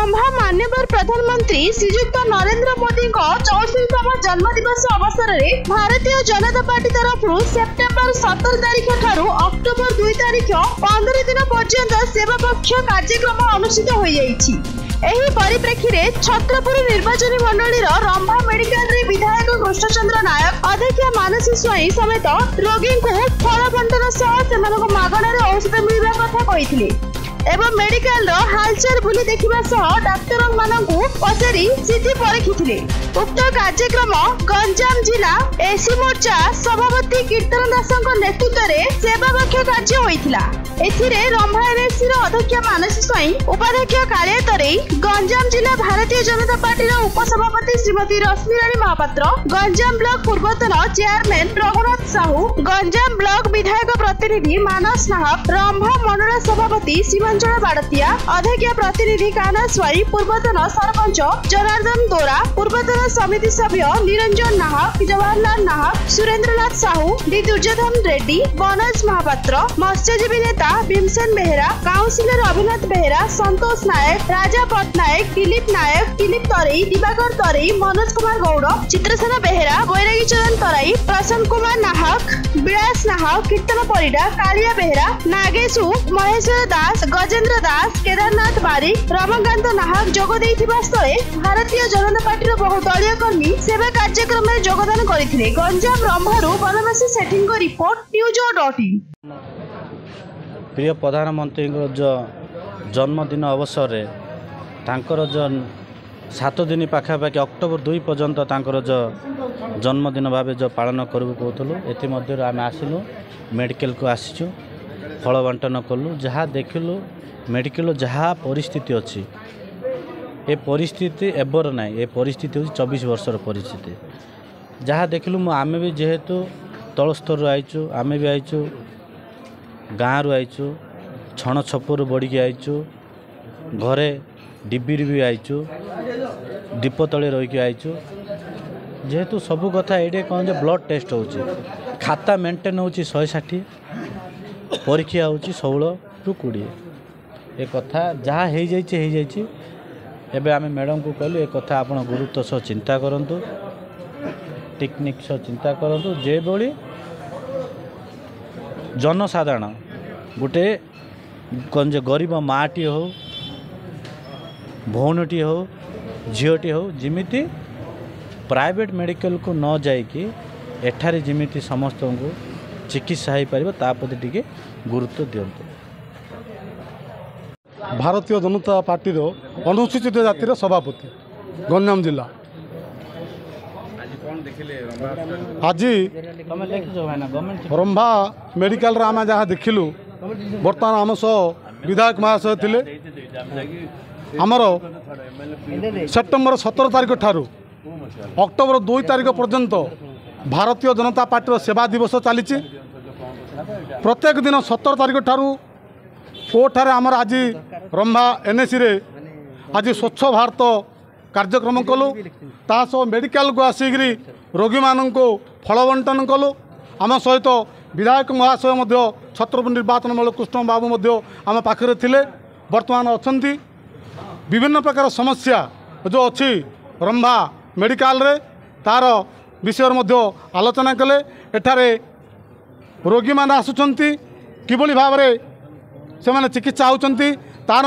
रंभा माननीय प्रधानमंत्री श्रीयुक्त नरेंद्र मोदी 64तम जन्मदिवस अवसर में भारतीय जनता पार्टी तरफ सेप्टेम्बर 17 तारिख ठारू अक्टोबर 2 तारिख 15 दिन पर्यंत सेवा पक्ष कार्यक्रम अनुष्ठित हो जाइछि। एही परिप्रेक्षी रे छत्रपुर निर्वाचन मंडली रंभा मेडिकल रे विधायक कृष्णचंद्र नायक अध्यक्ष मानसी स्वाई समेत रोगी को फल बंटन सह सेमानक मागणार औषध मिलवा कथा कहिथिले एवं मेडिकल हालचाल बुली देखिबा सह डाक्टर मानकु पचारि स्थिति परखिथिले। उक्त कार्यक्रम गंजाम जिला एसी मोर्चा सभापति कीर्तन दासक नेतृत्व में सेवा पक्ष कार्य होइथिला। एथिरे रंभा एनएससी अध्यक्ष मानसी स्वाई उपाध्यक्ष कालिया तरेई गंजाम जिला भारतीय जनता पार्टी उपसभापति श्रीमती रश्मि रानी महापात्र गंजाम ब्लॉक पूर्वतन चेयरमैन रघुनाथ साहू गंजाम ब्लॉक विधायक प्रतिनिधि मानस नाहक रंभा मंडल सभापति सीमांचल बाड़तिया अध्यक्ष प्रतिनिधि कान्हा स्वाई पूर्वतन सरपंच जनार्दन दोरा पूर्वतन समिति सभ्य निरंजन नाहक जवाहरलाल नाहक सुरेंद्रनाथ साहू डी दुर्योधन रेड्डी बनज महापात्र मत्स्यजीवी नेता भीमसेन बेहेरा काउंसिलर अभिनाथ बेहेरा संतोष नायक राजा पटनायक दिलीप नायक दिलीप तरेई दिवाकर तरेई मनोज कुमार गौड़ चित्रसेना बेहेरा बैरागी चरण तराई प्रशांत कुमार नाहक विलास नाहक कीर्तन परिडा कालिया बेहेरा नागेशु महेश्वर दास गजेंद्र दास केदारनाथ बारिक रमाकांत नाहक जोग देइथिबा स्थले भारतीय जनता पार्टी बहु दलीय कर्मी सेवा कार्यक्रम में योगदान करथिले। गंजाम रंभारू बनवासी सेठिंग रिपोर्ट न्यूज.in। प्रिय प्रधानमंत्री जन्मदिन अवसर रे तांकर जो 7 दिन पाखापाखि अक्टोबर 2 पर्यंत तांकर जो जन्मदिन भाव जो पालन करू कहूँ एमध्य आम आसिलु मेडिकल को आसीचु फल बंटन कलु जहाँ देखिलु मेडिकल जहाँ परिस्थिति अच्छी ए परिस्थिति एबर ना ए परिस्थिति हूँ 24 वर्षर परिस्थिति जहाँ देखिलु आमे भी जेहेतु तल स्तर आईचु आमे भी आईचु गाँव रु आईचु छण छपर बढ़ी आईचु घरे डिब्बी भी आईचु दीप तले रहीकि आईचु जेहेतु सबू कथा ये कौन जो ब्लड टेस्ट हो खाता मेंटेन हो 160 परीक्षा हो 16 टू 20 ए कथा जहाँ हो जाइए एबे आमे मैडम को कहलु ए कथा आपण गुरुत्व सह चिंता करंतु टेक्निक सह चिंता करंतु जे भली जनसाधारण गोटे कौन जो गरीब माटी हो भौणटी हो झीटी हो जिमिति प्राइवेट मेडिकल को न जाइकी एठारे जिमिति समस्त को चिकित्सा हो पार ताप्रति टिके गुरुत्व दियंतु। भारतीय जनता पार्टी अनुसूचित जातिर सभापति गंजाम जिला आज रंभा मेडिकल आम जहाँ देखिलु बर्तमान आम सह विधायक महाशय थिले आमर सेप्टेम्बर 17 तारिख ठारू अक्टोबर 2 तारिख पर्यंत भारतीय जनता पार्टी सेवा दिवस चली प्रत्येक दिन 17 तारिख ठारू कोठारे आमर आज रंभा एनएसी रे आज स्वच्छ भारत कार्यक्रम कलु तासह मेडिकल को आसिक रोगी मानक फल बंटन कलु आम सहित विधायक महाशय छत्रपुर निर्वाचन मंडल कृष्ण बाबू आम पाखे थिले वर्तमान अच्छा विभिन्न प्रकार समस्या जो अच्छी रंभा मेडिकल रे तार विषय आलोचना कले एठारे रोगी मान आसुचंती किभली भाव से चिकित्सा होचंती तार